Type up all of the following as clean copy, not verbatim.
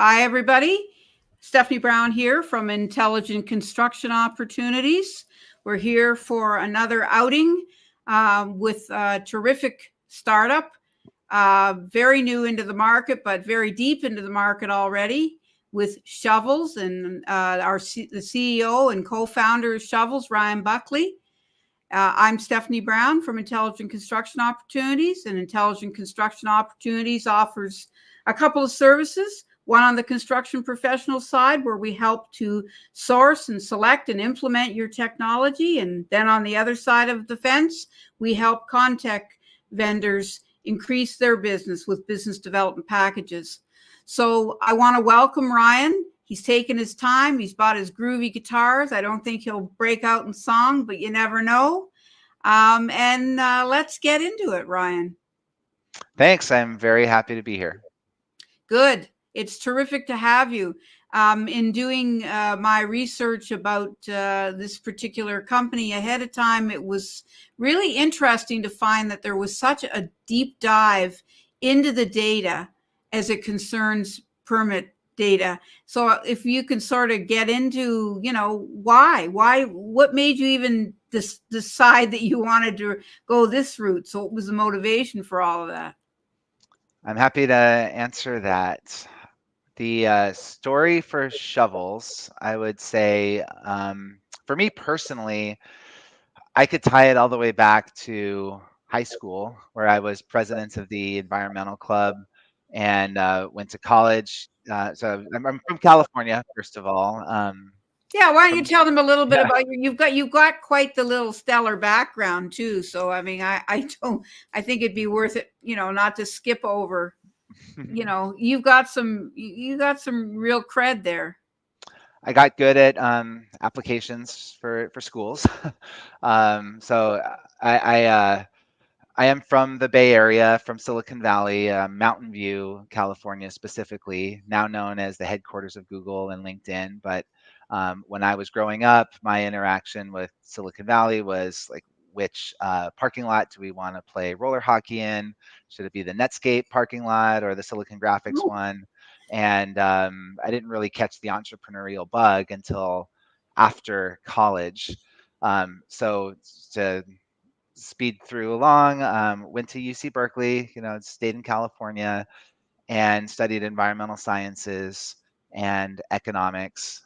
Hi, everybody. Stephanie Brown here from Intelligent Construction Opportunities. We're here for another outing with a terrific startup, very new into the market, but very deep into the market already with Shovels and the CEO and co-founder of Shovels, Ryan Buckley. I'm Stephanie Brown from Intelligent Construction Opportunities, and Intelligent Construction Opportunities offers a couple of services. One on the construction professional side, where we help to source and select and implement your technology. And then on the other side of the fence, we help contact vendors increase their business with business development packages. So I want to welcome Ryan. He's taken his time. He's bought his groovy guitars. I don't think he'll break out in song, but you never know. Let's get into it, Ryan. Thanks. I'm very happy to be here. Good. It's terrific to have you. In doing my research about this particular company ahead of time, it was really interesting to find that there was such a deep dive into the data as it concerns permit data. So if you can sort of get into, what made you even decide that you wanted to go this route? So what was the motivation for all of that? I'm happy to answer that. The story for Shovels, I would say, for me personally, I could tie it all the way back to high school, where I was president of the environmental club and went to college. So I'm from California, first of all. Yeah, why don't you tell them a little bit about you've got quite the little stellar background too. So I mean, I think it'd be worth it, not to skip over. You've got some real cred there. I got good at applications for schools. So I am from the Bay Area, from Silicon Valley, Mountain View, California specifically, now known as the headquarters of Google and LinkedIn. But when I was growing up, my interaction with Silicon Valley was like, which parking lot do we want to play roller hockey in? Should it be the Netscape parking lot or the Silicon Graphics one? And I didn't really catch the entrepreneurial bug until after college. So to speed through along, went to UC Berkeley, stayed in California and studied environmental sciences and economics.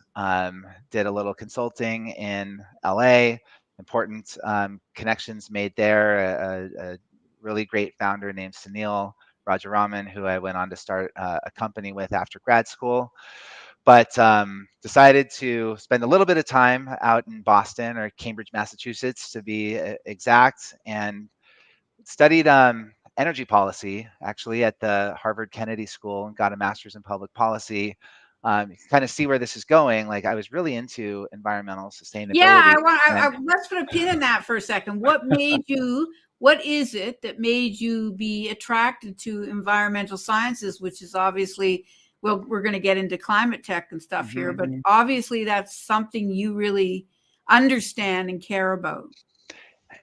Did a little consulting in LA, important connections made there. A really great founder named Sunil Rajaraman, who I went on to start a company with after grad school. But decided to spend a little bit of time out in Boston, or Cambridge, Massachusetts, to be exact, and studied energy policy actually at the Harvard Kennedy School and got a master's in public policy. Kind of see where this is going. Like, I was really into environmental sustainability. Yeah, let's put a pin in that for a second. What is it that made you be attracted to environmental sciences, which is obviously, well, we're going to get into climate tech and stuff here, but obviously that's something you really understand and care about.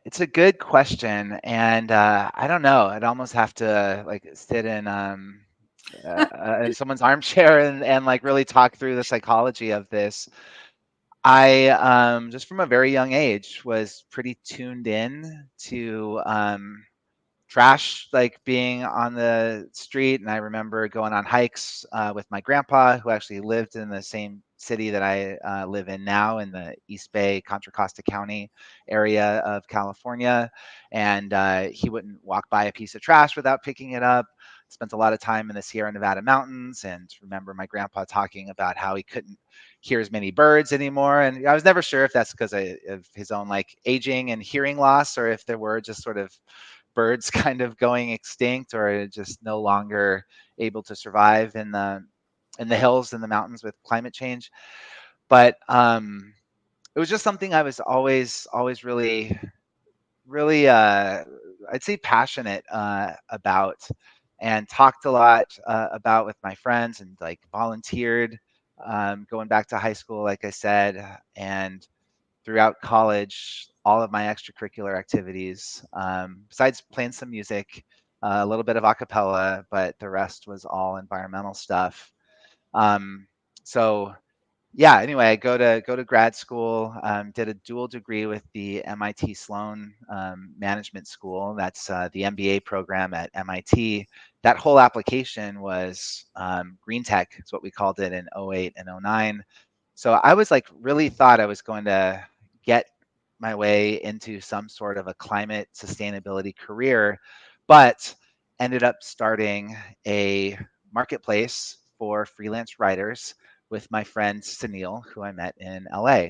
It's a good question, and I don't know. I'd almost have to like sit in someone's armchair and like really talk through the psychology of this. I just from a very young age was pretty tuned in to trash, like being on the street. And I remember going on hikes with my grandpa, who actually lived in the same city that I live in now, in the East Bay, Contra Costa County area of California. And he wouldn't walk by a piece of trash without picking it up. Spent a lot of time in the Sierra Nevada mountains, and remember my grandpa talking about how he couldn't hear as many birds anymore. And I was never sure if that's because of his own like aging and hearing loss, or if there were just sort of birds kind of going extinct, or just no longer able to survive in the hills and the mountains with climate change. But it was just something I was always really I'd say passionate about, and talked a lot about with my friends, and like volunteered going back to high school, like I said, and throughout college, all of my extracurricular activities, besides playing some music, a little bit of a cappella, but the rest was all environmental stuff. So yeah, anyway, I go to grad school, did a dual degree with the MIT Sloan Management School. That's the MBA program at MIT. That whole application was green tech, is what we called it in '08 and '09. So I was like really thought I was going to get my way into some sort of a climate sustainability career, but ended up starting a marketplace for freelance writers with my friend Sunil, who I met in LA.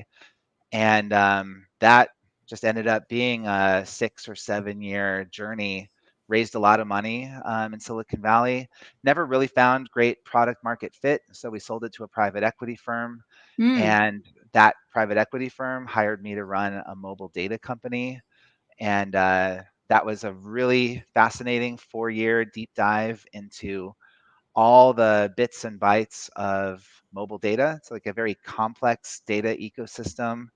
And that just ended up being a 6 or 7 year journey, raised a lot of money in Silicon Valley, never really found great product market fit. So we sold it to a private equity firm. Mm. And that private equity firm hired me to run a mobile data company. And that was a really fascinating 4 year deep dive into all the bits and bytes of mobile data. It's like a very complex data ecosystem.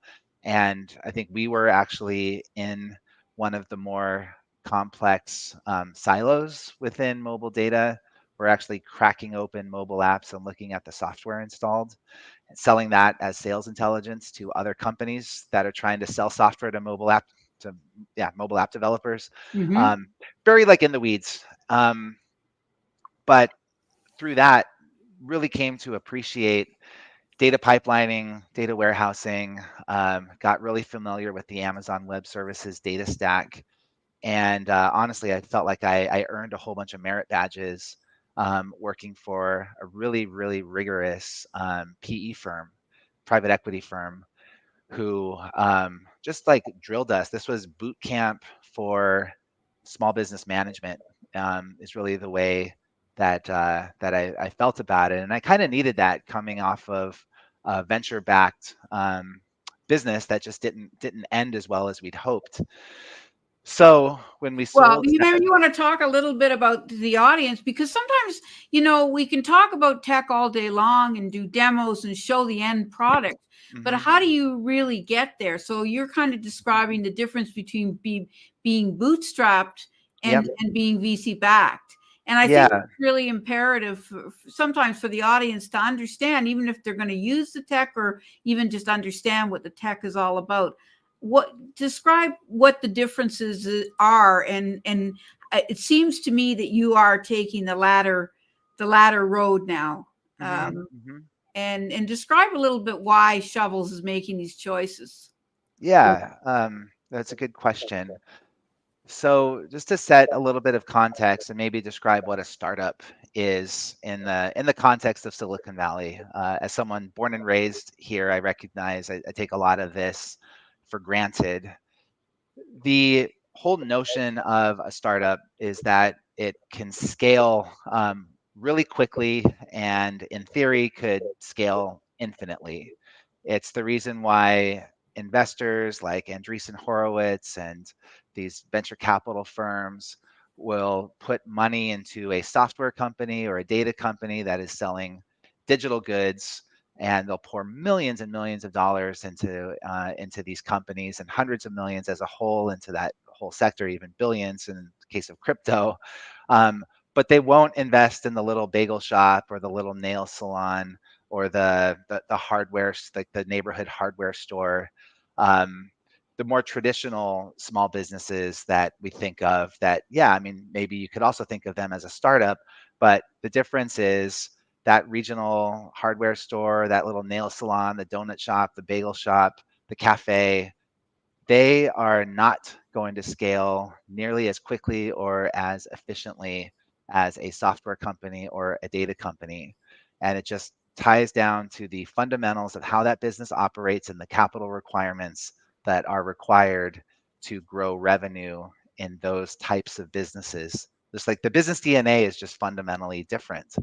And I think we were actually in one of the more complex silos within mobile data. We're actually cracking open mobile apps and looking at the software installed, and selling that as sales intelligence to other companies that are trying to sell software to mobile app to mobile app developers. Hmm. Um, very like in the weeds. But through that, really came to appreciate data pipelining, data warehousing, got really familiar with the Amazon Web Services data stack. And honestly, I felt like I earned a whole bunch of merit badges working for a really, really rigorous PE firm, private equity firm, who just like drilled us. This was boot camp for small business management. Is really the way that I felt about it, and I kind of needed that coming off of venture-backed business that just didn't end as well as we'd hoped. So when we Well, sold maybe that, you want to talk a little bit about the audience, because sometimes, we can talk about tech all day long and do demos and show the end product, but mhm, how do you really get there? So you're kind of describing the difference between being bootstrapped yep, and being VC backed. And I think yeah, it's really imperative sometimes for the audience to understand, even if they're going to use the tech or even just understand what the tech is all about. What describe what the differences are, and it seems to me that you are taking the latter road now. mhm, um, mhm. and describe a little bit why Shovels is making these choices. Yeah, that's a good question. So just to set a little bit of context and maybe describe what a startup is in the context of Silicon Valley. As someone born and raised here, I recognize I take a lot of this for granted. The whole notion of a startup is that it can scale really quickly and in theory could scale infinitely. It's the reason why investors like Andreessen Horowitz and these venture capital firms will put money into a software company or a data company that is selling digital goods, and they'll pour millions and millions of dollars into these companies, and hundreds of millions as a whole into that whole sector, even billions in the case of crypto. Um, but they won't invest in the little bagel shop or the little nail salon or the hardware, like the neighborhood hardware store. Um, the more traditional small businesses that we think of, that, yeah, I mean, maybe you could also think of them as a startup, but the difference is that regional hardware store, that little nail salon, the donut shop, the bagel shop, the cafe, they are not going to scale nearly as quickly or as efficiently as a software company or a data company. And it just ties down to the fundamentals of how that business operates and the capital requirements that are required to grow revenue in those types of businesses. Just like the business DNA is just fundamentally different.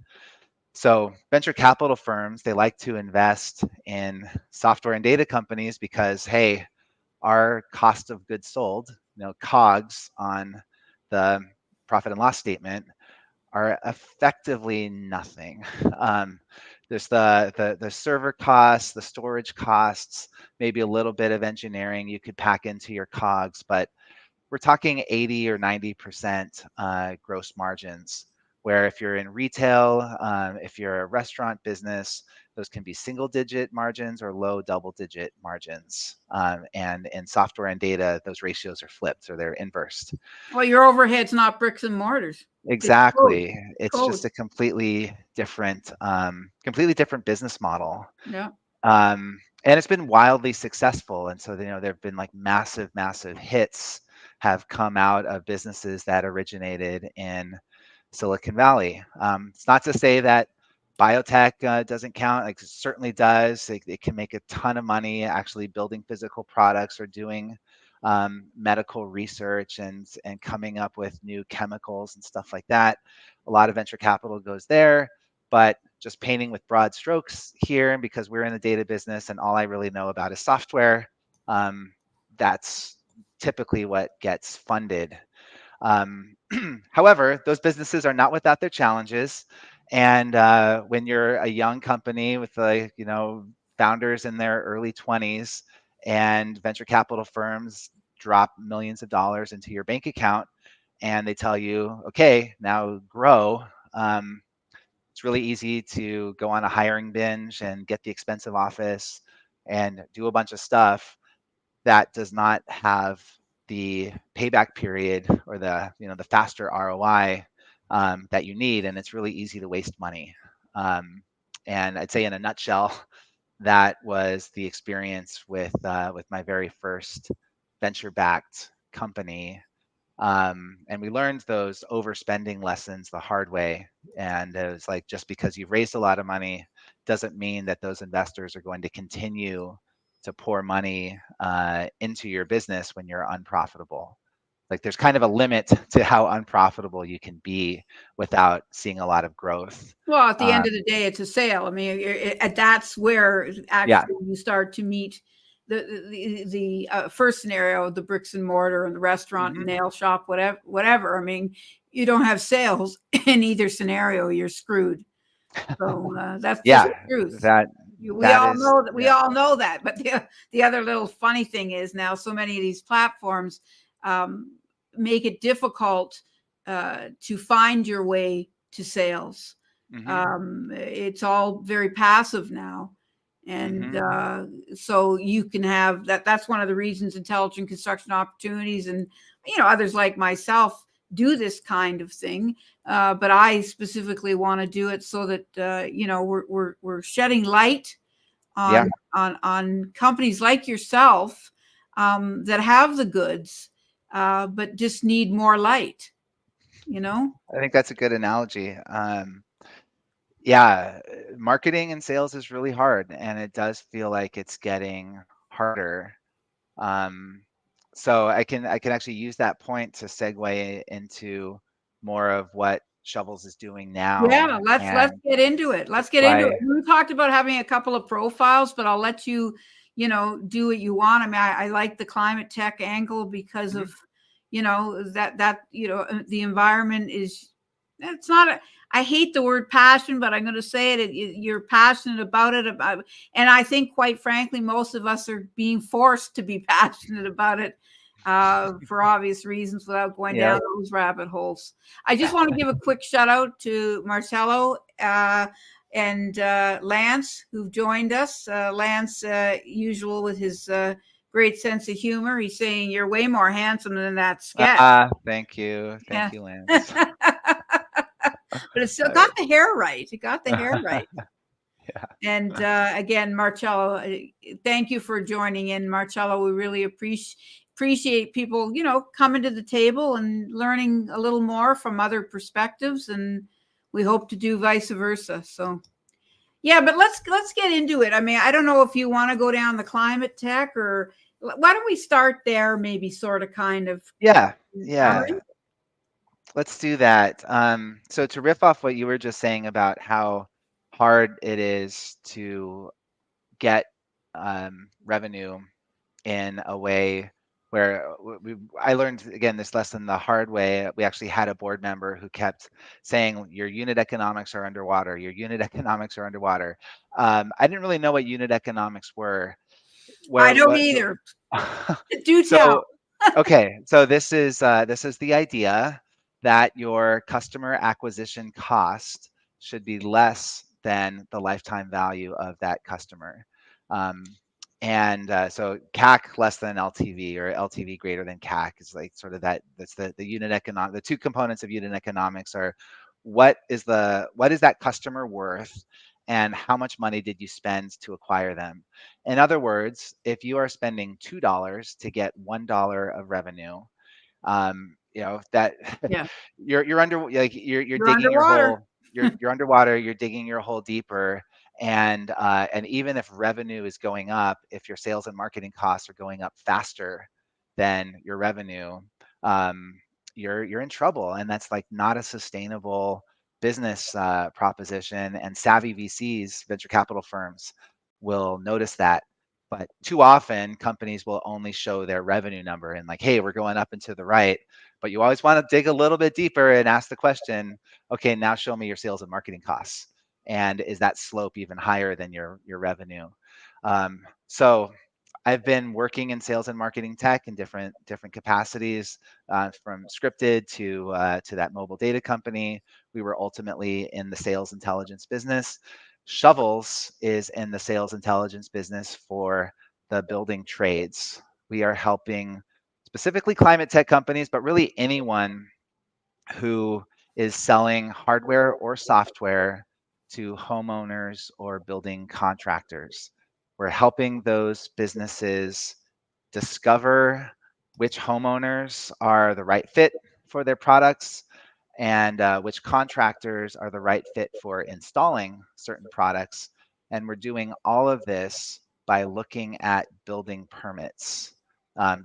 So venture capital firms, they like to invest in software and data companies because, hey, our cost of goods sold, COGS on the profit and loss statement, are effectively nothing. Um, there's the server costs, the storage costs, maybe a little bit of engineering you could pack into your COGS, but we're talking 80 or 90% gross margins. where if you're in retail, if you're a restaurant business, those can be single-digit margins or low double-digit margins. And in software and data, those ratios are flipped or they're inversed. Well, your overhead's not bricks and mortars. Exactly. It's Code. just a completely different business model. Yeah. And it's been wildly successful. And so, there have been like massive, massive hits have come out of businesses that originated in Silicon Valley. It's not to say that biotech doesn't count. Like, it certainly does. It can make a ton of money actually building physical products or doing medical research and coming up with new chemicals and stuff like that. A lot of venture capital goes there, but just painting with broad strokes here, and because we're in the data business and all I really know about is software, that's typically what gets funded. However, those businesses are not without their challenges. And when you're a young company with founders in their early 20s and venture capital firms drop millions of dollars into your bank account and they tell you, okay, now grow. It's really easy to go on a hiring binge and get the expensive office and do a bunch of stuff that does not have the payback period or the faster ROI that you need, and it's really easy to waste money. And I'd say in a nutshell, that was the experience with my very first venture-backed company. And we learned those overspending lessons the hard way. And it was like, just because you've raised a lot of money doesn't mean that those investors are going to continue to pour money into your business when you're unprofitable. Like, there's kind of a limit to how unprofitable you can be without seeing a lot of growth. Well, at the end of the day, it's a sale. I mean, that's where actually you start to meet the first scenario, the bricks and mortar and the restaurant, nail shop, whatever. I mean, you don't have sales in either scenario, you're screwed. So that's just the truth. We all know that. But the other little funny thing is, now so many of these platforms make it difficult to find your way to sales. It's all very passive now. And so you can have that's one of the reasons Intelligent Construction Opportunities and others like myself do this kind of thing. But I specifically want to do it so that we're shedding light on companies like yourself that have the goods, but just need more light. I think that's a good analogy. Yeah, marketing and sales is really hard, and it does feel like it's getting harder. So I can actually use that point to segue into more of what Shovels is doing now. Yeah, let's get into it. Let's get into it. We talked about having a couple of profiles, but I'll let you, do what you want. I mean, I like the climate tech angle because of, the environment is, it's not I hate the word passion, but I'm going to say it. You're passionate about it. And I think, quite frankly, most of us are being forced to be passionate about it for obvious reasons without going down those rabbit holes. I just want to give a quick shout out to Marcello and Lance, who've joined us. Lance, usual with his great sense of humor. He's saying you're way more handsome than that sketch. Thank you, Lance. But it still got the hair right. It got the hair right. And again, Marcello, thank you for joining in. Marcello, we really appreciate people, coming to the table and learning a little more from other perspectives, and we hope to do vice versa. So, yeah, but let's get into it. I mean, I don't know if you want to go down the climate tech, or why don't we start there? Maybe sort of, kind of. Yeah. Let's do that. So to riff off what you were just saying about how hard it is to get revenue in a way where I learned, again, this lesson the hard way. We actually had a board member who kept saying, your unit economics are underwater. Your unit economics are underwater. I didn't really know what unit economics were. I don't either. Do tell. Okay, so this is the idea that your customer acquisition cost should be less than the lifetime value of that customer. So CAC less than LTV, or LTV greater than CAC, is like sort of that's the unit economic. The two components of unit economics are what is that customer worth, and how much money did you spend to acquire them. In other words, if you are spending $2 to get $1 of revenue, that Yeah. you're under, like you're You're digging your underwater. hole, you're underwater, you're digging your hole deeper. And even if revenue is going up, if your sales and marketing costs are going up faster than your revenue, you're in trouble, and that's like not a sustainable business proposition. And savvy VCs, venture capital firms, will notice that. But too often, companies will only show their revenue number and like, hey, we're going up and to the right. But you always want to dig a little bit deeper and ask the question, okay, now show me your sales and marketing costs. And is that slope even higher than your revenue? So I've been working in sales and marketing tech in different capacities, from scripted to that mobile data company. We were ultimately in the sales intelligence business. Shovels is in the sales intelligence business for the building trades. We are helping specifically climate tech companies, but really anyone who is selling hardware or software to homeowners or building contractors. We're helping those businesses discover which homeowners are the right fit for their products, and which contractors are the right fit for installing certain products. And we're doing all of this by looking at building permits.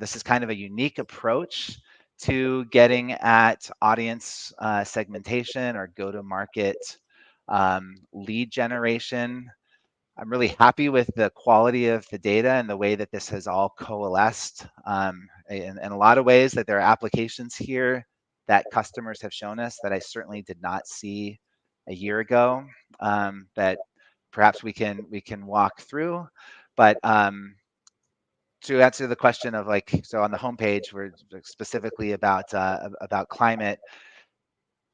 This is kind of a unique approach to getting at audience segmentation or go-to-market lead generation. I'm really happy with the quality of the data and the way that this has all coalesced. In a lot of ways, that there are applications here that customers have shown us that I certainly did not see a year ago, that perhaps we can walk through. But to answer the question of like, so on the homepage, we're specifically about climate.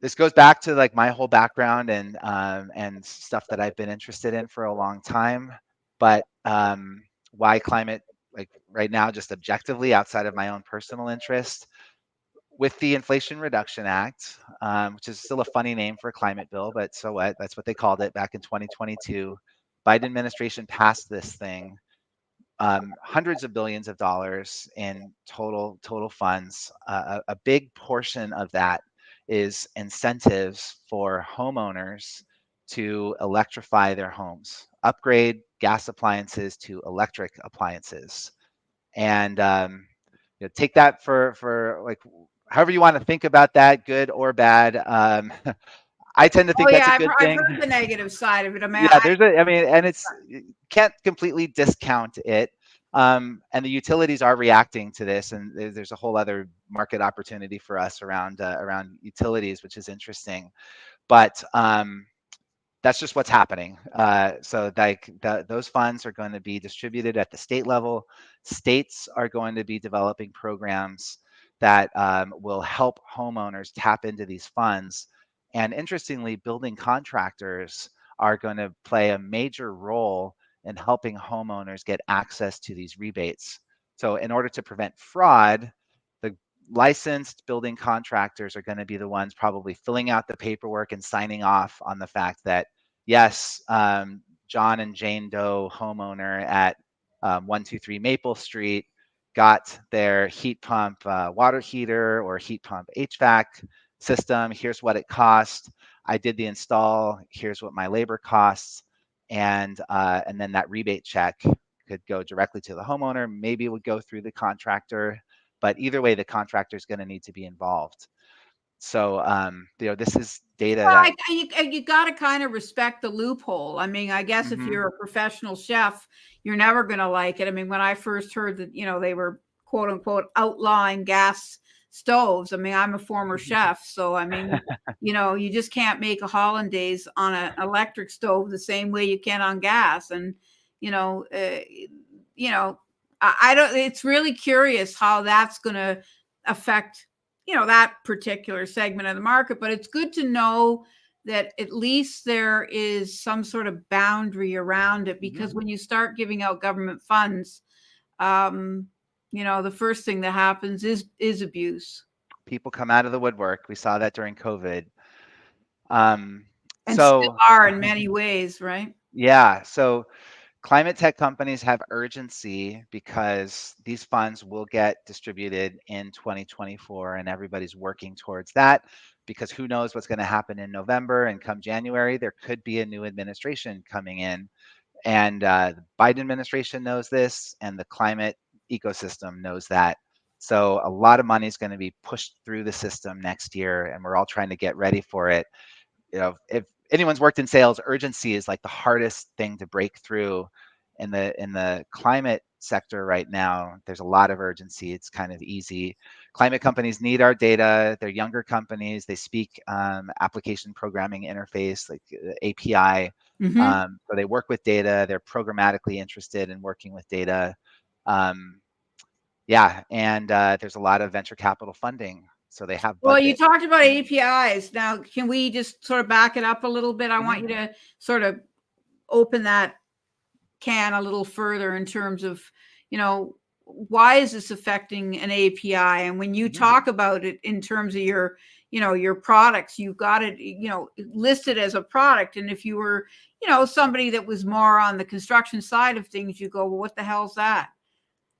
This goes back to like my whole background and stuff that I've been interested in for a long time. But why climate, like right now, just objectively outside of my own personal interest, with the Inflation Reduction Act, which is still a funny name for a climate bill, but so what? That's what they called it back in 2022. Biden administration passed this thing, hundreds of billions of dollars in total funds. A big portion of that is incentives for homeowners to electrify their homes, upgrade gas appliances to electric appliances. And take that for like however you want to think about that, good or bad. I tend to Oh think that's yeah, a good I've thing. heard the negative side of it. I mean, Yeah, I mean, and it's, you can't completely discount it. And the utilities are reacting to this, and there's a whole other market opportunity for us around utilities, which is interesting. But that's just what's happening. So like those funds are going to be distributed at the state level. States are going to be developing programs that will help homeowners tap into these funds. And interestingly, building contractors are going to play a major role in helping homeowners get access to these rebates. So in order to prevent fraud, the licensed building contractors are going to be the ones probably filling out the paperwork and signing off on the fact that, yes, John and Jane Doe homeowner at 123 Maple Street got their heat pump water heater or heat pump HVAC system. Here's what it cost. I did the install. Here's what my labor costs. And then that rebate check could go directly to the homeowner. Maybe it would go through the contractor, but either way, the contractor is going to need to be involved. So, this is data well, that. you got to kind of respect the loophole. I mean, I guess if you're a professional chef, you're never going to like it. I mean, when I first heard that, they were quote unquote outlawing gas stoves. I mean, I'm a former chef, so I mean, you just can't make a hollandaise on an electric stove the same way you can on gas. And I don't. It's really curious how that's going to affect that particular segment of the market, but it's good to know that at least there is some sort of boundary around it, because when you start giving out government funds, the first thing that happens is abuse. People come out of the woodwork. We saw that during COVID. And still So are in many ways, right? yeah, so climate tech companies have urgency because these funds will get distributed in 2024, and everybody's working towards that, because who knows what's going to happen in November, and come January, there could be a new administration coming in. And the Biden administration knows this, and the climate ecosystem knows that. So a lot of money is going to be pushed through the system next year, and we're all trying to get ready for it. If anyone's worked in sales, urgency is like the hardest thing to break through in the climate sector right now. There's a lot of urgency. It's kind of easy. Climate companies need our data. They're younger companies. They speak application programming interface, like API. So they work with data. They're programmatically interested in working with data. Yeah, and there's a lot of venture capital funding. So they have budget. Well, you talked about APIs. Now, can we just sort of back it up a little bit? I want you to sort of open that can a little further in terms of, why is this affecting an API? And when you talk about it in terms of your products, you've got it, listed as a product. And if you were, somebody that was more on the construction side of things, you go, well, what the hell's that?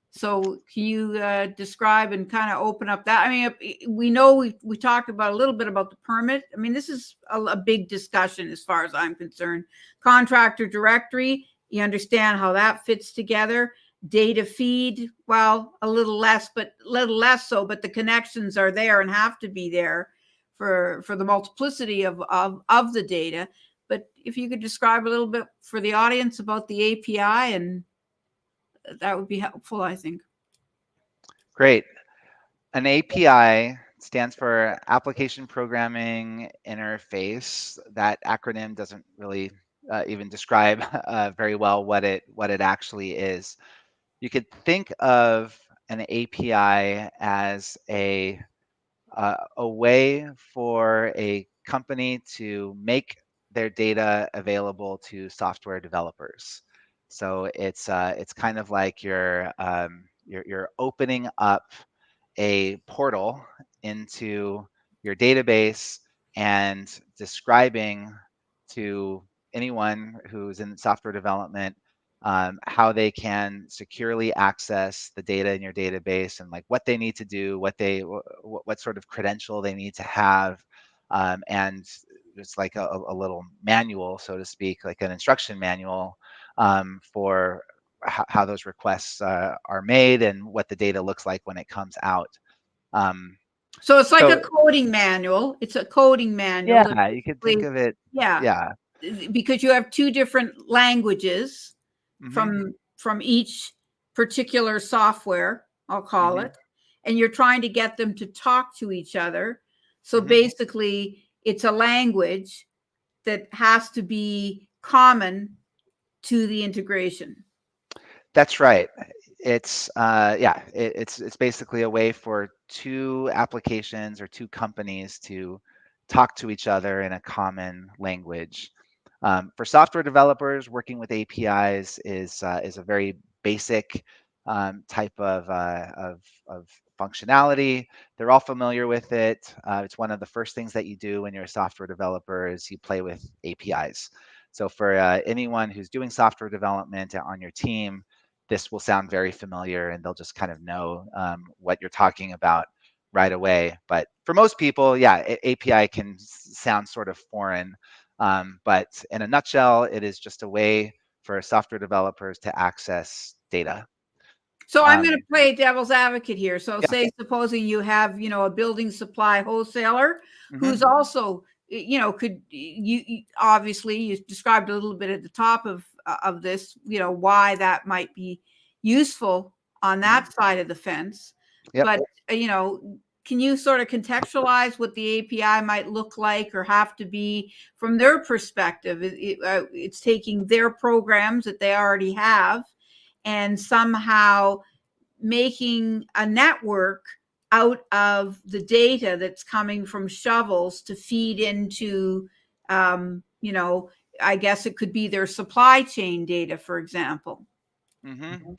So can you describe and kind of open up that? I mean, we know we talked about a little bit about the permit. I mean, this is a big discussion as far as I'm concerned. Contractor directory, you understand how that fits together. Data feed, well, a little less so, but the connections are there and have to be there for the multiplicity of the data. But if you could describe a little bit for the audience about the API, and that would be helpful, I think. Great. An API stands for Application Programming Interface. That acronym doesn't really even describe very well what it actually is. You could think of an API as a way for a company to make their data available to software developers. So it's kind of like you're opening up a portal into your database and describing to anyone who's in software development how they can securely access the data in your database, and like what they need to do, what sort of credential they need to have, and it's like a little manual, so to speak, like an instruction manual for how those requests are made and what the data looks like when it comes out. So it's like a coding manual. It's a coding manual. Yeah, you could think of it. Yeah. Because you have two different languages from each particular software, I'll call it, and you're trying to get them to talk to each other. So basically, it's a language that has to be common to the integration. That's right. It's it's basically a way for two applications or two companies to talk to each other in a common language. For software developers, working with APIs is a very basic type of functionality. They're all familiar with it. It's one of the first things that you do when you're a software developer is you play with APIs. So for anyone who's doing software development on your team, this will sound very familiar, and they'll just kind of know what you're talking about right away. But for most people, yeah, API can sound sort of foreign. But in a nutshell, it is just a way for software developers to access data. So I'm going to play devil's advocate here. So Yeah. say, supposing you have, a building supply wholesaler who's also, could you obviously you described a little bit at the top of this, why that might be useful on that side of the fence. Yep. But, can you sort of contextualize what the API might look like or have to be from their perspective? It's taking their programs that they already have and somehow making a network out of the data that's coming from Shovels to feed into, you know, I guess it could be their supply chain data, for example. Mm-hmm.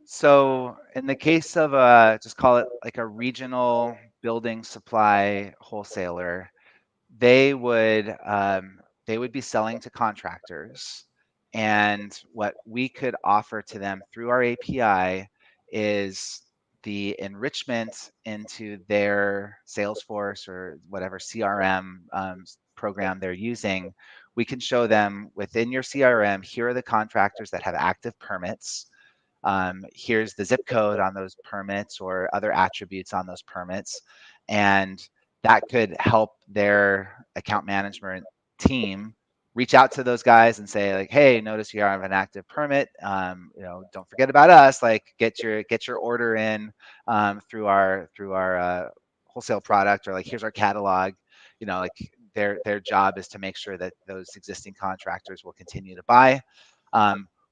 So in the case of just call it like a regional building supply wholesaler, they would be selling to contractors, and what we could offer to them through our API is the enrichment into their Salesforce or whatever CRM program they're using. We can show them within your CRM, here are the contractors that have active permits. Here's the zip code on those permits or other attributes on those permits. And that could help their account management team reach out to those guys and say like, hey, notice you have an active permit. Don't forget about us. Like, get your order in through our wholesale product, or like, here's our catalog. Like their job is to make sure that those existing contractors will continue to buy.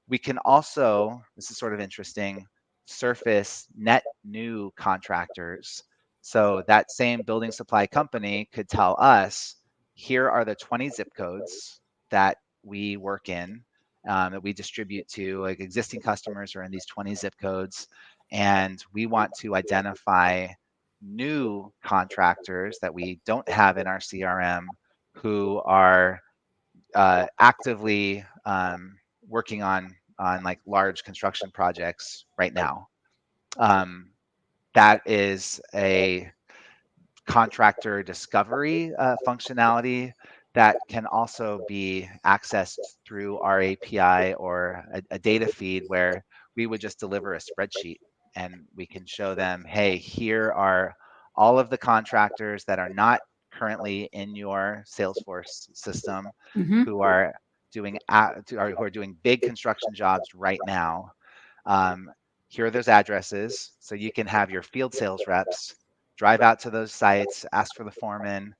We can also, this is sort of interesting, surface net new contractors. So that same building supply company could tell us, here are the 20 zip codes that we work in, that we distribute to, like, existing customers are in these 20 zip codes, and we want to identify new contractors that we don't have in our CRM who are actively working on like large construction projects right now. That is a contractor discovery functionality that can also be accessed through our API or a data feed, where we would just deliver a spreadsheet and we can show them, hey, here are all of the contractors that are not currently in your Salesforce system, Mm-hmm. who are doing big construction jobs right now. Um, Here are those addresses, so you can have your field sales reps drive out to those sites, ask for the foreman,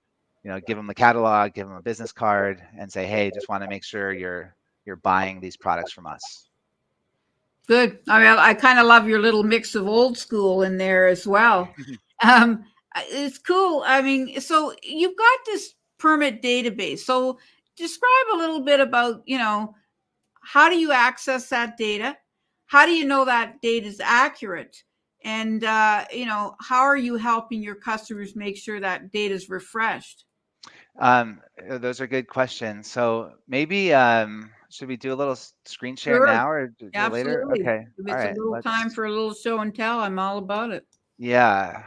give them the catalog, give them a business card, and say, hey, just want to make sure you're buying these products from us. Good. I mean, I kind of love your little mix of old school in there as well. Um, it's cool. I mean, so you've got this permit database. So describe a little bit about, how do you access that data? How do you know that data is accurate? And, how are you helping your customers make sure that data is refreshed? Those are good questions. So maybe should we do a little screen share Sure. now or do it later? Absolutely. Okay. If All it's a right. little time for a little show and tell, I'm all about it. Yeah.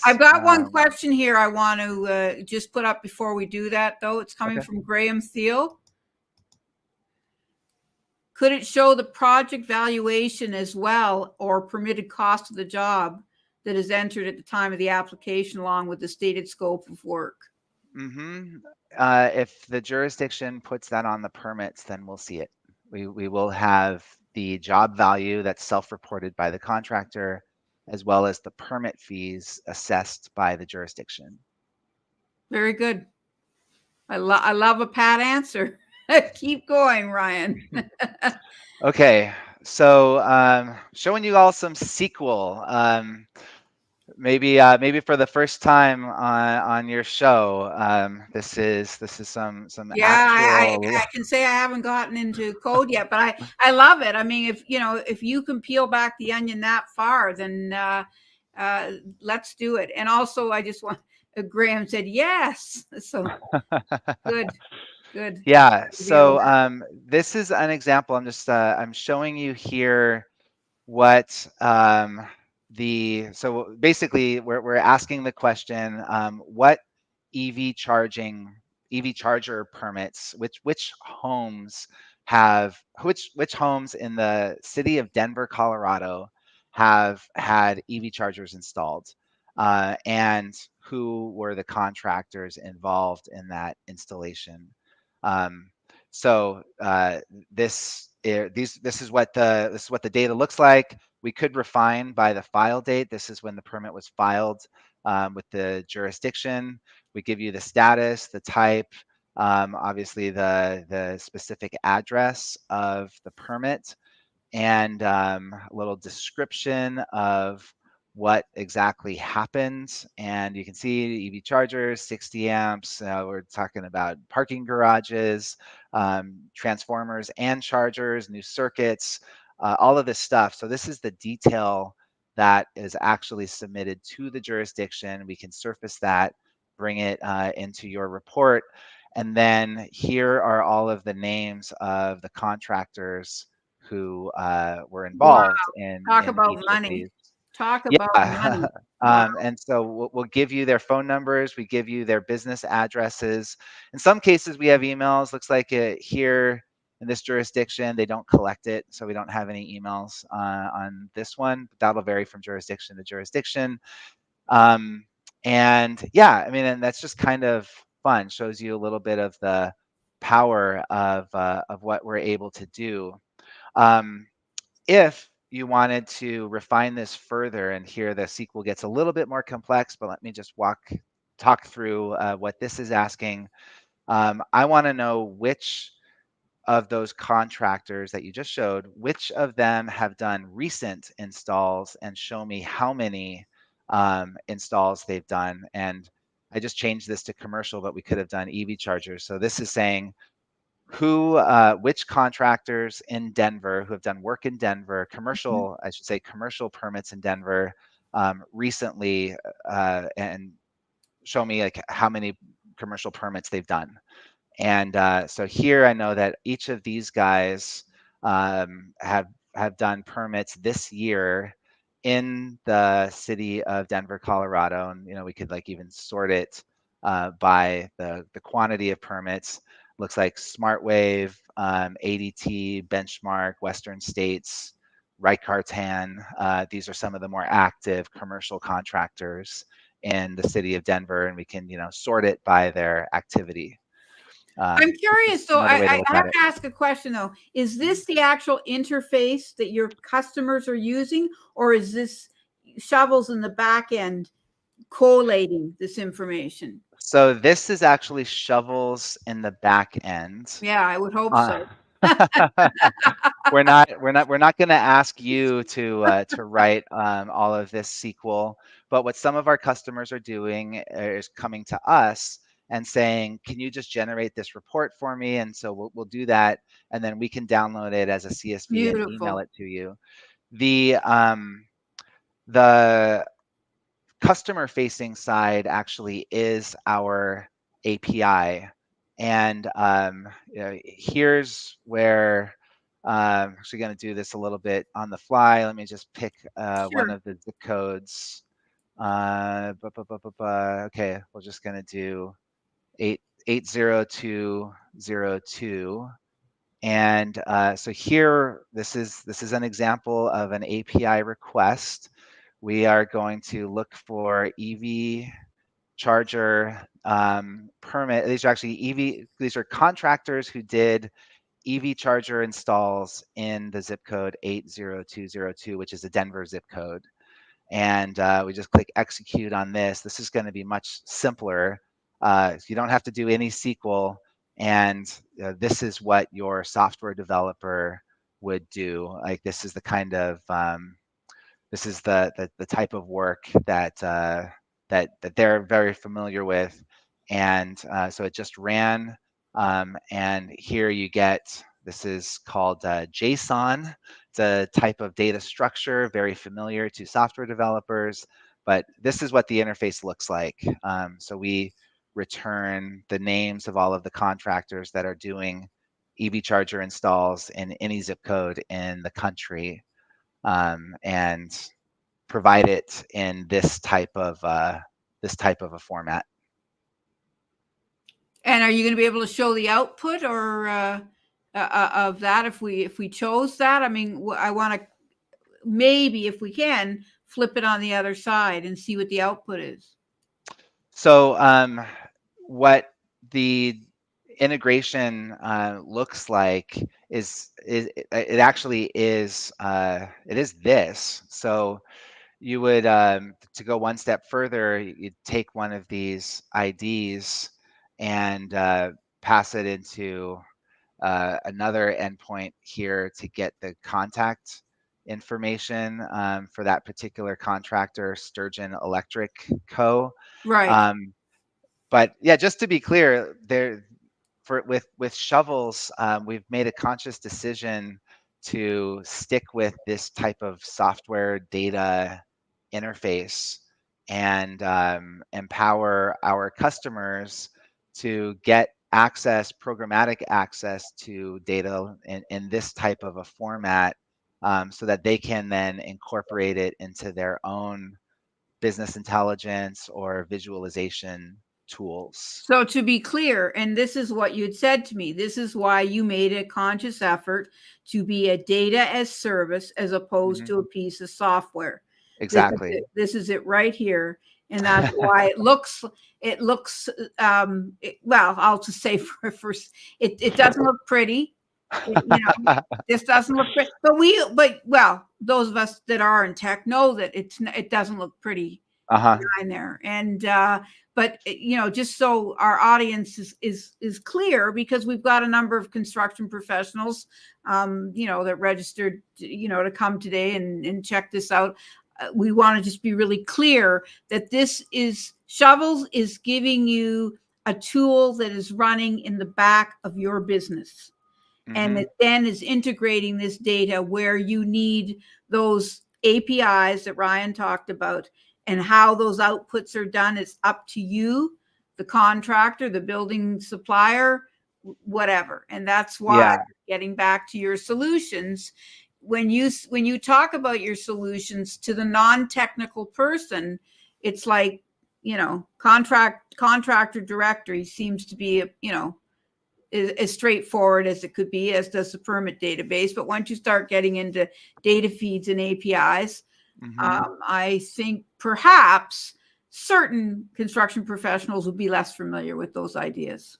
I've got one question here I want to just put up before we do that, though. It's coming Okay. from Graham Thiel. Could it show the project valuation as well, or permitted cost of the job that is entered at the time of the application, along with the stated scope of work? Mm-hmm. If the jurisdiction puts that on the permits, then we'll see it. We will have the job value that's self-reported by the contractor, as well as the permit fees assessed by the jurisdiction. Very good. I love a pat answer. Keep going, Ryan. Okay, so showing you all some SQL. Maybe for the first time on your show, this is some Yeah, actual. I can say I haven't gotten into code yet, but I love it. I mean, if you can peel back the onion that far, then let's do it. And also, I just want Graham said yes, so good, good. Yeah, To be able to, so this is an example. I'm showing you here what so basically we're asking the question, what EV charger permits, which homes which homes in the city of Denver, Colorado have had EV chargers installed, and who were the contractors involved in that installation. Um, so this is what the data looks like. We could refine by the file date. This is when the permit was filed with the jurisdiction. We give you the status, the type, obviously the specific address of the permit, and a little description of what exactly happened. And you can see EV chargers, 60 amps. We're talking about parking garages, transformers and chargers, new circuits, all of this stuff. So this is the detail that is actually submitted to the jurisdiction. We can surface that, bring it into your report. And then here are all of the names of the contractors who were Wow. involved Talk in about each of money. these. Talk about Yeah. money. Wow. And so we'll give you their phone numbers. We give you their business addresses. In some cases, we have emails. Looks like here in this jurisdiction, they don't collect it. So we don't have any emails on this one. But that'll vary from jurisdiction to jurisdiction. And yeah, I mean, and that's just kind of fun. Shows you a little bit of the power of what we're able to do. If you wanted to refine this further, and here the sequel gets a little bit more complex, but let me just talk through what this is asking. I want to know which of those contractors that you just showed, which of them have done recent installs, and show me how many installs they've done. And I just changed this to commercial, but we could have done EV chargers. So this is saying which contractors in Denver who have done work in Denver, commercial, I should say commercial permits in Denver recently, and show me like how many commercial permits they've done. And so here I know that each of these guys have done permits this year in the city of Denver, Colorado. And we could like even sort it by the quantity of permits. Looks like SmartWave, ADT, Benchmark, Western States, Reikartan. These are some of the more active commercial contractors in the city of Denver, and we can sort it by their activity. I'm curious, though. Another way to I look have at it. to ask a question, though. Is this the actual interface that your customers are using, or is this Shovels in the back end collating this information? So this is actually Shovels in the back end. Yeah, I would hope Uh, so. we're not going to ask you to write all of this SQL, but what some of our customers are doing is coming to us and saying, "Can you just generate this report for me?" And so we'll do that, and then we can download it as a CSV and email Beautiful. it to you. The customer facing side actually is our API. And here's where I'm actually going to do this a little bit on the fly. Let me just pick one Sure. of the zip codes. Okay, we're just going to do 80202. And so here, this is an example of an API request. We are going to look for EV charger permit. These are actually these are contractors who did EV charger installs in the zip code 80202, which is a Denver zip code. And we just click execute on this. This is going to be much simpler. You don't have to do any SQL, and this is what your software developer would do. Like this is the kind of this is the type of work that that they're very familiar with, and so it just ran, and here you get, this is called JSON. It's a type of data structure very familiar to software developers, but this is what the interface looks like. So we return the names of all of the contractors that are doing EV charger installs in any zip code in the country, and provide it in this type of a format. And are you going to be able to show the output or of that if we chose that? I mean, I want to maybe, if we can, flip it on the other side and see what the output is. So what the integration looks like is it actually is it is this. So you would to go one step further, you'd take one of these IDs and pass it into another endpoint here to get the contact information for that particular contractor, Sturgeon Electric Co. Right. But yeah, just to be clear, with Shovels, we've made a conscious decision to stick with this type of software data interface and empower our customers to get access, programmatic access to data in this type of a format, so that they can then incorporate it into their own business intelligence or visualization tools. So to be clear, and this is what you'd said to me, this is why you made a conscious effort to be a data as service as opposed to a piece of software. Exactly. This is it right here. And that's why it looks, well, I'll just say it doesn't look pretty. This doesn't look pretty, but well, those of us that are in tech know that it doesn't look pretty behind there. And, but just so our audience is clear, because we've got a number of construction professionals, that registered, to come today and check this out. We want to just be really clear that Shovels is giving you a tool that is running in the back of your business. And it then is integrating this data where you need those APIs that Ryan talked about, and how those outputs are done is up to you, the contractor, the building supplier, whatever. And that's why, getting back to your solutions, when you talk about your solutions to the non-technical person, it's like, contractor directory seems to be, as straightforward as it could be, as does the permit database. But once you start getting into data feeds and APIs, I think perhaps certain construction professionals will be less familiar with those ideas.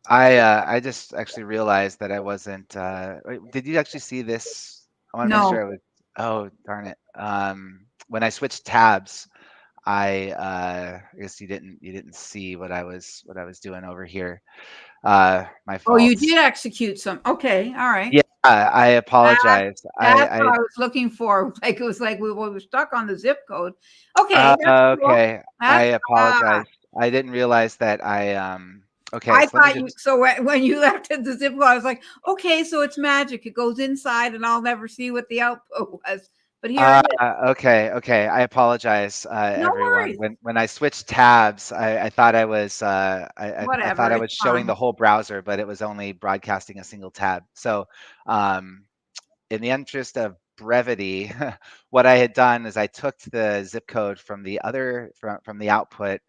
I just actually realized that I wasn't. Did you actually see this? I want to make sure I was. Oh, darn it! When I switched tabs, I guess you didn't see what I was doing over here. My fault. Oh, you did execute some. Okay, all right. Yeah, I apologize. That's what I was looking for. Like, it was like we were stuck on the zip code. Okay. Okay. I apologize. I didn't realize that okay. I So let me thought just. so when you left at the zip code, I was like, okay, so it's magic. It goes inside and I'll never see what the output was. But here it is. Okay. I apologize, No everyone. worries. When I switched tabs, I thought I was I thought I was It's showing fine. the whole browser, but it was only broadcasting a single tab. So, in the interest of brevity, what I had done is I took the zip code from the from the output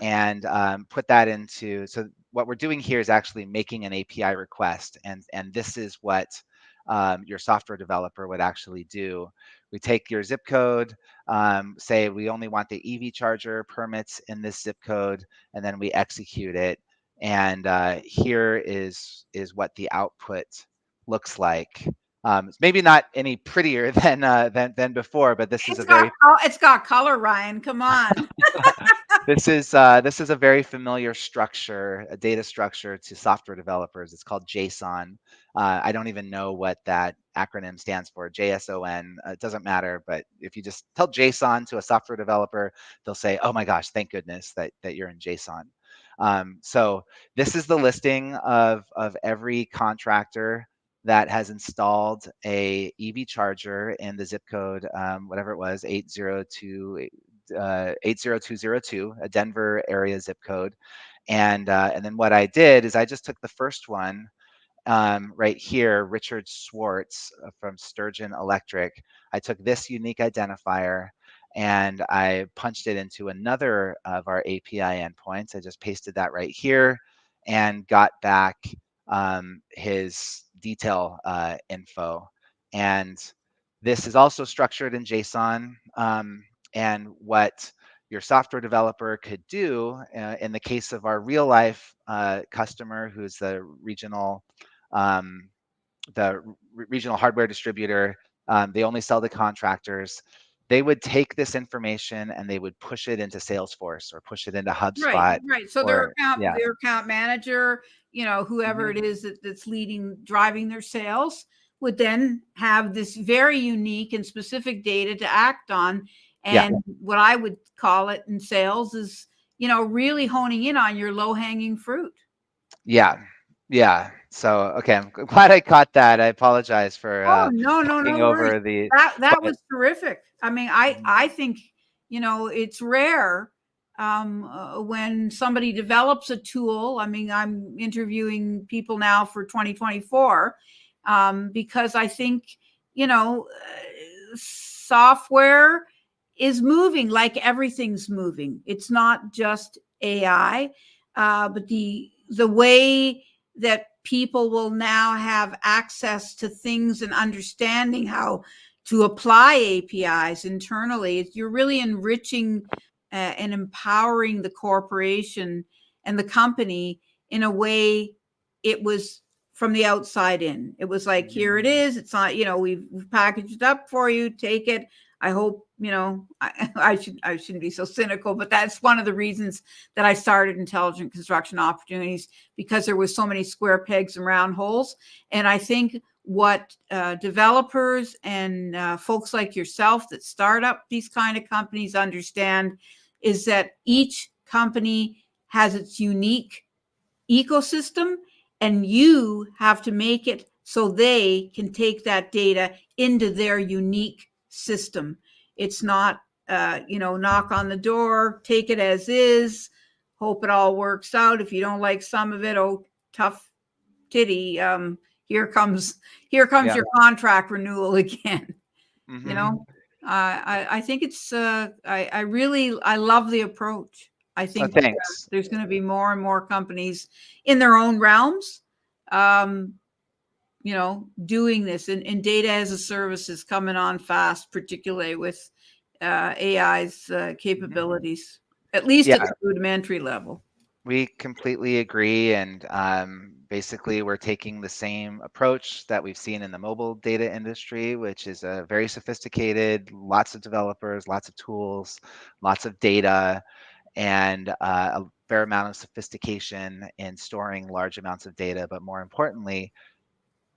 and put that into. So what we're doing here is actually making an API request, and this is what your software developer would actually do. We take your zip code, say we only want the EV charger permits in this zip code, and then we execute it. And here is what the output looks like. It's maybe not any prettier than before, but this is it's got color, Ryan. Come on. this is a very familiar structure, a data structure to software developers. It's called JSON. I don't even know what that acronym stands for. JSON. It doesn't matter. But if you just tell JSON to a software developer, they'll say, "Oh my gosh, thank goodness that you're in JSON." So this is the listing of every contractor that has installed a EV charger in the zip code, whatever it was, 80202, a Denver area zip code. And then what I did is I just took the first one right here, Richard Swartz from Sturgeon Electric. I took this unique identifier and I punched it into another of our API endpoints. I just pasted that right here and got back his detail info. And this is also structured in JSON. And what your software developer could do in the case of our real life customer, who's the regional hardware distributor, they only sell to contractors. they would take this information and they would push it into Salesforce or push it into Right, HubSpot right. So or yeah. their account manager, whoever Hmm. it is that's driving their sales, would then have this very unique and specific data to act on. Yeah. And what I would call it in sales is, really honing in on your low hanging fruit. Yeah. Yeah. So, okay, I'm glad I caught that. I apologize for Oh, no, no, talking no worries. over the, That but was terrific. I mean, mhm, I think, it's rare when somebody develops a tool. I mean, I'm interviewing people now for 2024 because I think, software is moving like everything's moving. It's not just AI, but the way that people will now have access to things and understanding how to apply APIs internally. You're really enriching and empowering the corporation and the company in a way it was from the outside in. It was like, mhm, here it is. It's not, we've packaged it up for you. Take it. I hope, I shouldn't be so cynical, but that's one of the reasons that I started Intelligent Construction Opportunities, because there was so many square pegs and round holes. And I think what developers and folks like yourself that start up these kind of companies understand is that each company has its unique ecosystem, and you have to make it so they can take that data into their unique system. It's not, knock on the door, take it as is, hope it all works out. If you don't like some of it, oh, tough titty. Here comes yeah. your contract renewal again. you Hmm. know, I think it's, I love the approach. I Oh, think thanks. there's going to be more and more companies in their own realms, um, doing this, and data as a service is coming on fast, particularly with AI's Mhm. capabilities, at least at Yeah, the rudimentary level. we completely agree. And basically, we're taking the same approach that we've seen in the mobile data industry, which is a very sophisticated, lots of developers, lots of tools, lots of data, and a fair amount of sophistication in storing large amounts of data. But more importantly,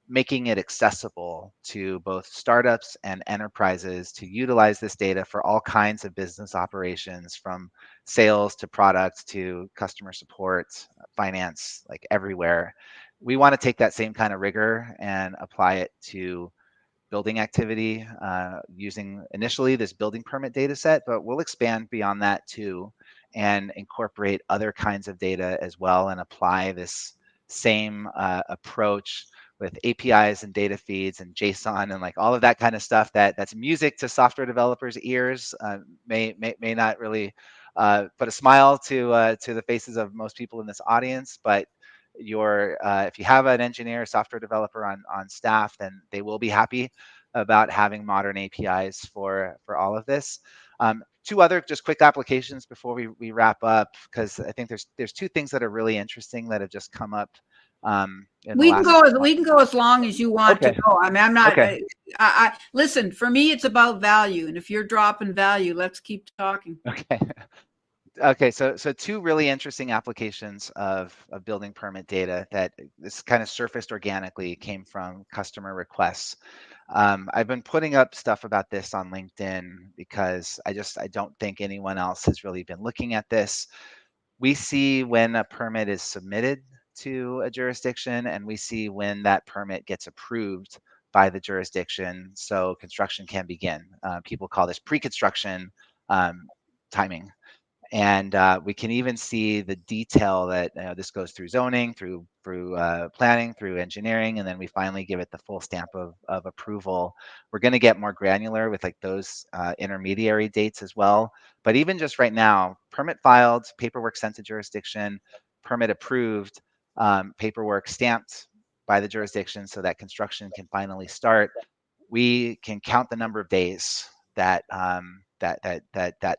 making it accessible to both startups and enterprises to utilize this data for all kinds of business operations, from sales to product to customer support, finance, like everywhere. We want to take that same kind of rigor and apply it to building activity using initially this building permit data set, but we'll expand beyond that too and incorporate other kinds of data as well and apply this same approach with APIs and data feeds and JSON and like all of that kind of stuff that's music to software developers' ears, may not really put a smile to the faces of most people in this audience, but if you have an engineer, software developer on staff, then they will be happy about having modern APIs for all of this. Two other just quick applications before we wrap up, because I think there's two things that are really interesting that have just come up in the last We can go as long as you want to Okay. go. I mean, I'm not. Okay. Listen. For me, it's about value, and if you're dropping value, let's keep talking. Okay. Okay, so two really interesting applications of building permit data that this kind of surfaced organically, came from customer requests. I've been putting up stuff about this on LinkedIn because I don't think anyone else has really been looking at this. We see when a permit is submitted to a jurisdiction, and we see when that permit gets approved by the jurisdiction, so construction can begin. People call this pre-construction timing. And we can even see the detail that this goes through zoning, through planning, through engineering, and then we finally give it the full stamp of approval. We're going to get more granular with like those intermediary dates as well. But even just right now, permit filed, paperwork sent to jurisdiction, permit approved, paperwork stamped by the jurisdiction so that construction can finally start. We can count the number of days that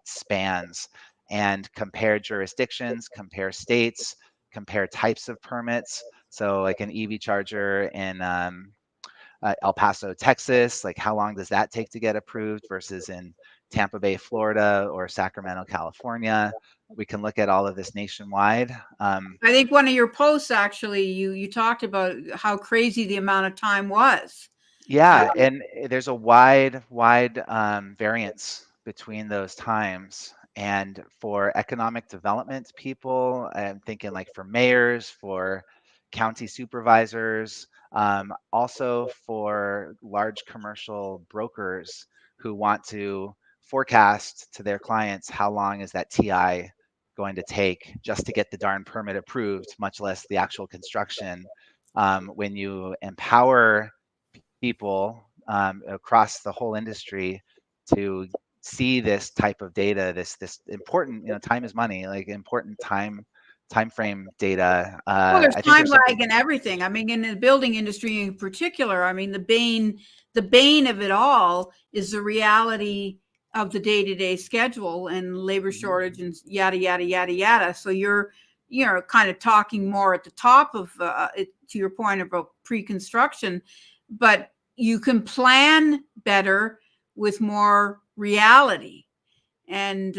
spans, and compare jurisdictions, compare states, compare types of permits. So like an EV charger in El Paso, Texas, like how long does that take to get approved versus in Tampa Bay, Florida, or Sacramento, California. We can look at all of this nationwide. I think one of your posts, actually, you talked about how crazy the amount of time was. Yeah, and there's a wide variance between those times. And for economic development people, I'm thinking like for mayors, for county supervisors, also for large commercial brokers who want to forecast to their clients how long is that TI going to take just to get the darn permit approved, much less the actual construction. When you empower people across the whole industry to see this type of data, this important, time is money, like important time frame data. Well, there's I think time there's something. lag in everything. I mean, in the building industry in particular, I mean, the bane of it all is the reality of the day-to-day schedule and labor shortage and yada yada yada yada. So you're kind of talking more at the top of it, to your point about pre-construction, but you can plan better with more reality. And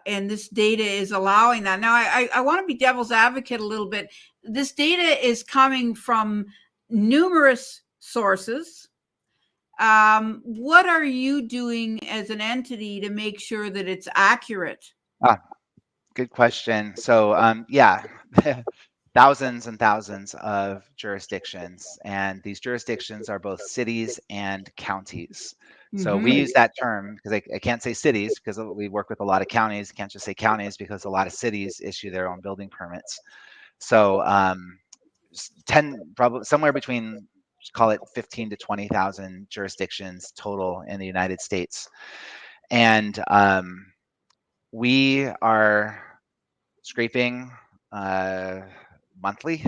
this data is allowing that. Now, I want to be devil's advocate a little bit. This data is coming from numerous sources. What are you doing as an entity to make sure that it's accurate? Good question. So yeah, thousands and thousands of jurisdictions, and these jurisdictions are both cities and counties. So we use that term because I can't say cities because we work with a lot of counties. Can't just say counties because a lot of cities issue their own building permits. So 10, probably somewhere between, call it 15 to 20,000 jurisdictions total in the United States. And we are scraping monthly,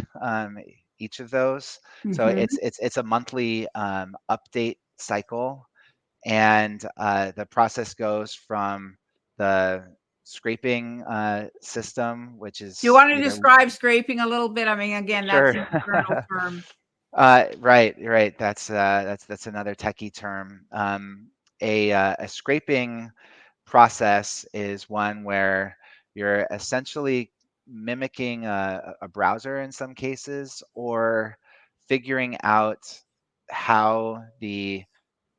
each of those. So it's a monthly update cycle, and the process goes from the scraping system, which is Do you want to either describe scraping a little bit? I mean, again, that's sure. an internal term. Right. That's another techie term. A scraping process is one where you're essentially mimicking a browser in some cases, or figuring out how the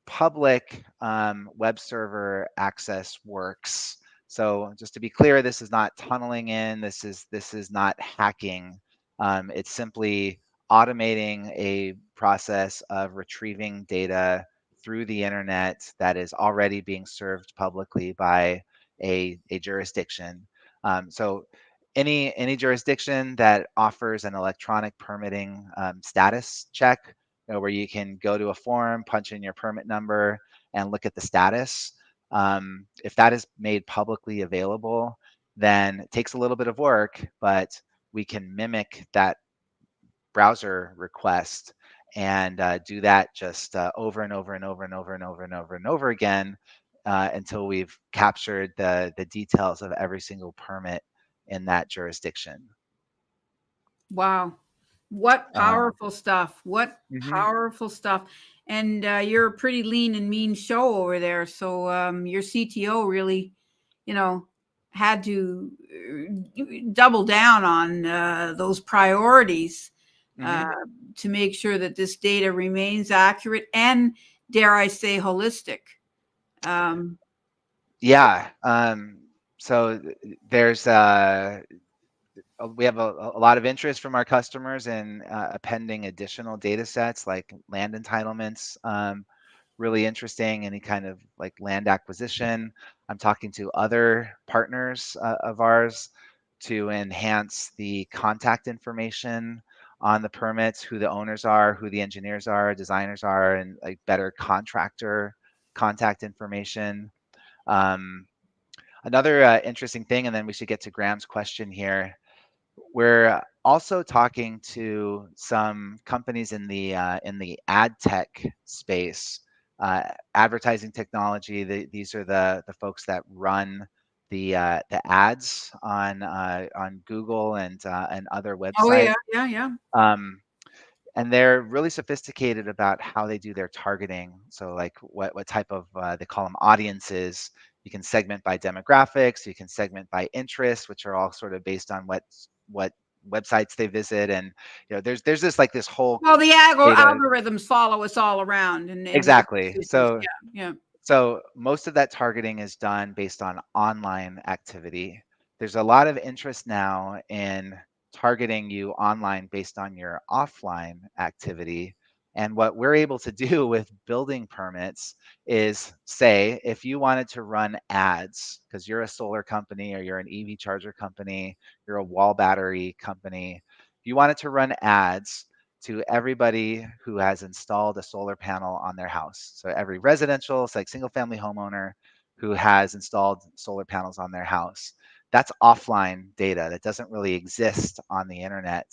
public web server access works. So just to be clear, this is not tunneling in. This is not hacking. It's simply automating a process of retrieving data through the internet that is already being served publicly by a jurisdiction. So any jurisdiction that offers an electronic permitting status check, where you can go to a form, punch in your permit number, and look at the status. If that is made publicly available, then it takes a little bit of work, but we can mimic that browser request and do that just over and over and over and over and over and over and over again until we've captured the details of every single permit in that jurisdiction. Wow. What powerful stuff. What Mhm. powerful stuff. And you're a pretty lean and mean show over there. So your CTO really, had to double down on those priorities uh, Mhm. to make sure that this data remains accurate and, dare I say, holistic. Um, Yeah. So there's we have a lot of interest from our customers in appending additional data sets like land entitlements. Really interesting, any kind of like land acquisition. I'm talking to other partners of ours to enhance the contact information on the permits, who the owners are, who the engineers are, designers are, and like better contractor contact information. Um, Another interesting thing, and then we should get to Graham's question here. We're also talking to some companies in the ad tech space, advertising technology. These are the folks that run the ads on Google and other oh, websites. yeah, yeah, yeah. Um, and they're really sophisticated about how they do their targeting. So like what type of they call them audiences You can segment by demographics. You can segment by interests, which are all sort of based on what websites they visit. And there's this whole Well, the data. algorithms follow us all around, and Exactly. yeah, yeah. So most of that targeting is done based on online activity. There's a lot of interest now in targeting you online based on your offline activity. And what we're able to do with building permits is say, if you wanted to run ads, because you're a solar company or you're an EV charger company, you're a wall battery company, if you wanted to run ads to everybody who has installed a solar panel on their house. So every residential, it's like single family homeowner who has installed solar panels on their house. That's offline data that doesn't really exist on the internet.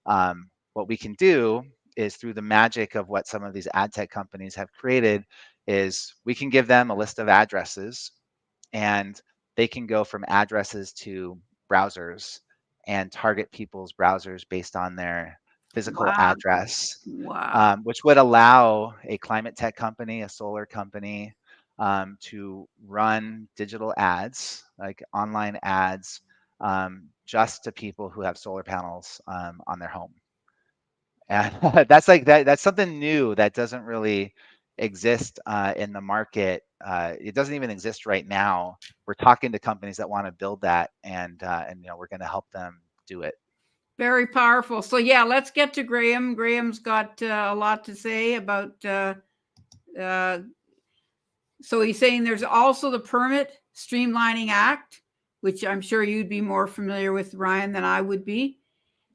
What we can do is through the magic of what some of these ad tech companies have created is we can give them a list of addresses, and they can go from addresses to browsers and target people's browsers based on their physical Wow, address, wow. which would allow a climate tech company, a solar company, to run digital ads, like online ads, just to people who have solar panels on their home. And that's like that's something new that doesn't really exist in the market. It doesn't even exist right now. We're talking to companies that want to build that, and we're going to help them do it. Very powerful. So yeah, let's get to Graham. Graham's got a lot to say about. So he's saying there's also the Permit Streamlining Act, which I'm sure you'd be more familiar with, Ryan, than I would be.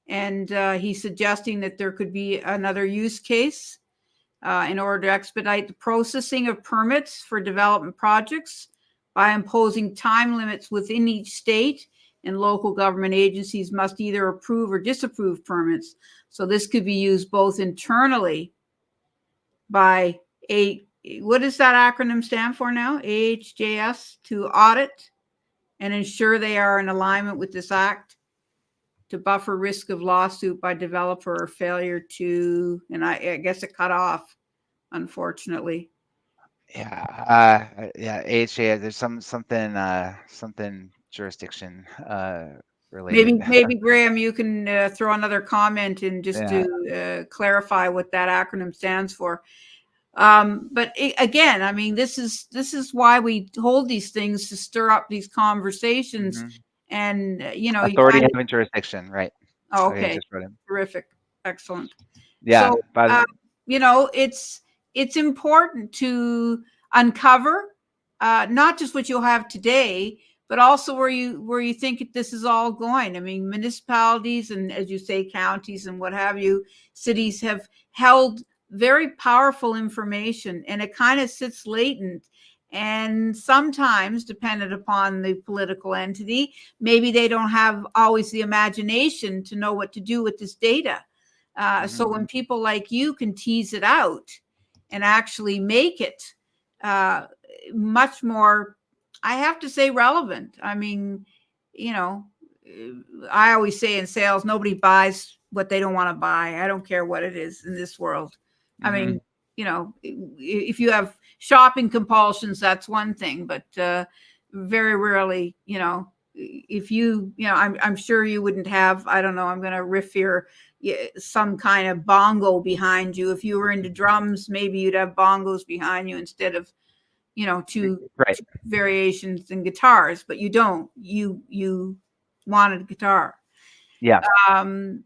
And he's suggesting that there could be another use case in order to expedite the processing of permits for development projects by imposing time limits within each state, and local government agencies must either approve or disapprove permits. So this could be used both internally by what does that acronym stand for now? AHJS, to audit and ensure they are in alignment with this act, to buffer risk of lawsuit by developer or failure to, and I guess it cut off, unfortunately. Yeah, AHA. There's something jurisdiction related. Maybe Graham, you can throw another comment in just Yeah. to clarify what that acronym stands for. But again, I mean, this is why we hold these things, to stir up these conversations. Mhm. And Authority having jurisdiction, right? Oh, Okay, I okay, just wrote in. terrific, excellent. Yeah, So but it's important to uncover not just what you'll have today, but also where you think this is all going. I mean, municipalities and, as you say, counties and what have you, cities have held very powerful information, and it kind of sits latent. And sometimes, dependent upon the political entity, maybe they don't have always the imagination to know what to do with this data. So when people like you can tease it out and actually make it much more, I have to say, relevant. I mean, I always say in sales, nobody buys what they don't want to buy. I don't care what it is in this world. I mean, if you have shopping compulsions, that's one thing, but very rarely, if I'm sure you wouldn't have, I don't know, I'm going to riff here, some kind of bongo behind you. If you were into drums, maybe you'd have bongos behind you instead of, two variations in guitars, but you don't. You wanted a guitar. Yeah. Kind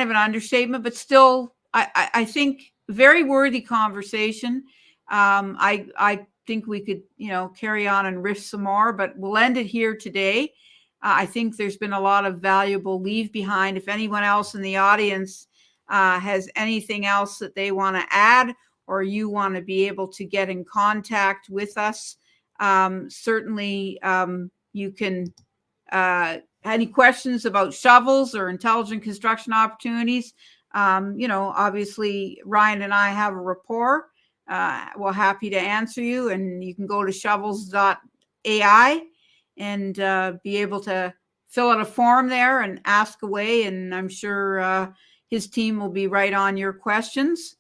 of an understatement, but still, I think very worthy conversation. I think we could, carry on and riff some more, but we'll end it here today. I think there's been a lot of valuable leave behind. If anyone else in the audience has anything else that they want to add, or you want to be able to get in contact with us, certainly you can. Any questions about shovels or intelligent construction opportunities? Obviously Ryan and I have a rapport. We're happy to answer you, and you can go to Shovels.ai and be able to fill out a form there and ask away. And I'm sure his team will be right on your questions.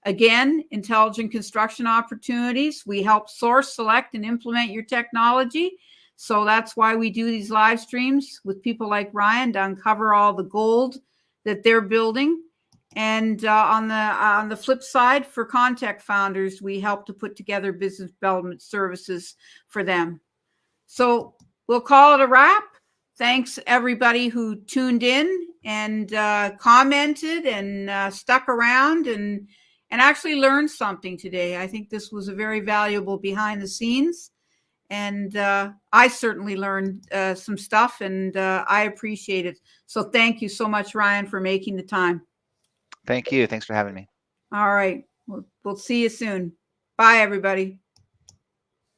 Again, intelligent construction opportunities. We help source, select, and implement your technology. So that's why we do these live streams with people like Ryan to uncover all the gold that they're building. And on the flip side, for contact founders, we help to put together business development services for them. So we'll call it a wrap. Thanks everybody who tuned in and commented and stuck around and actually learned something today. I think this was a very valuable behind the scenes. And I certainly learned some stuff, and I appreciate it. So thank you so much, Ryan, for making the time. Thank you. Thanks for having me. All right. We'll see you soon. Bye, everybody.